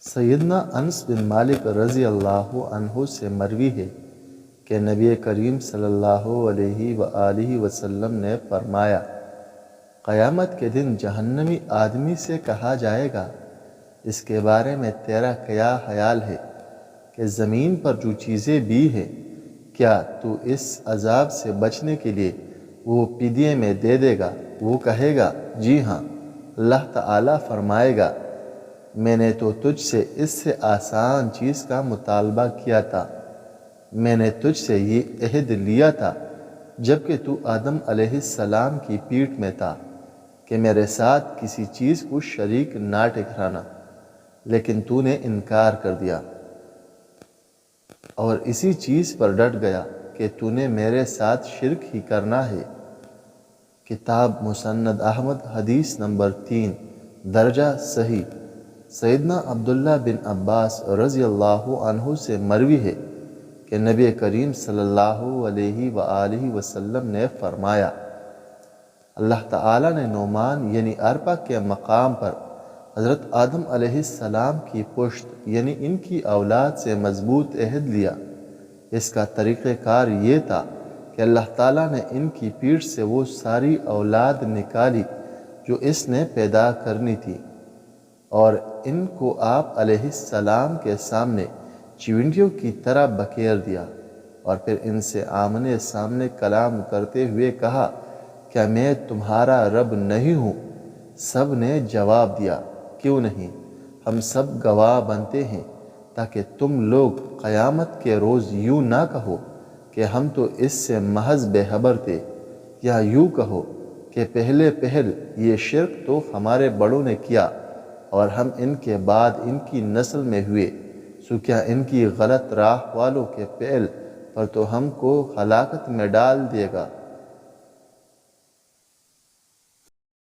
سیدنا انس بن مالک رضی اللہ عنہ سے مروی ہے کہ نبی کریم صلی اللہ علیہ وآلہ وسلم نے فرمایا، قیامت کے دن جہنمی آدمی سے کہا جائے گا، اس کے بارے میں تیرا کیا خیال ہے کہ زمین پر جو چیزیں بھی ہیں، کیا تو اس عذاب سے بچنے کے لیے وہ فدیے میں دے دے گا؟ وہ کہے گا، جی ہاں۔ اللہ تعالیٰ فرمائے گا، میں نے تو تجھ سے اس سے آسان چیز کا مطالبہ کیا تھا، میں نے تجھ سے یہ عہد لیا تھا جبکہ تو آدم علیہ السلام کی پیٹھ میں تھا کہ میرے ساتھ کسی چیز کو شریک نہ ٹھہرانا، لیکن تو نے انکار کر دیا اور اسی چیز پر ڈٹ گیا کہ تو نے میرے ساتھ شرک ہی کرنا ہے۔ کتاب مسند احمد، حدیث نمبر 3، درجہ صحیح۔ سیدنا عبداللہ بن عباس رضی اللہ عنہ سے مروی ہے کہ نبی کریم صلی اللہ علیہ وآلہ وسلم نے فرمایا، اللہ تعالیٰ نے نعمان یعنی عرفہ کے مقام پر حضرت آدم علیہ السلام کی پشت یعنی ان کی اولاد سے مضبوط عہد لیا۔ اس کا طریقہ کار یہ تھا کہ اللہ تعالیٰ نے ان کی پیٹھ سے وہ ساری اولاد نکالی جو اس نے پیدا کرنی تھی، اور ان کو آپ علیہ السلام کے سامنے چیونٹیوں کی طرح بکھیر دیا، اور پھر ان سے آمنے سامنے کلام کرتے ہوئے کہا، کیا میں تمہارا رب نہیں ہوں؟ سب نے جواب دیا، کیوں نہیں، ہم سب گواہ بنتے ہیں، تاکہ تم لوگ قیامت کے روز یوں نہ کہو کہ ہم تو اس سے محض بے خبر تھے، یا یوں کہو کہ پہلے یہ شرک تو ہمارے بڑوں نے کیا اور ہم ان کے بعد ان کی نسل میں ہوئے، سو کیا ان کی غلط راہ والوں کے فعل پر تو ہم کو ہلاکت میں ڈال دے گا۔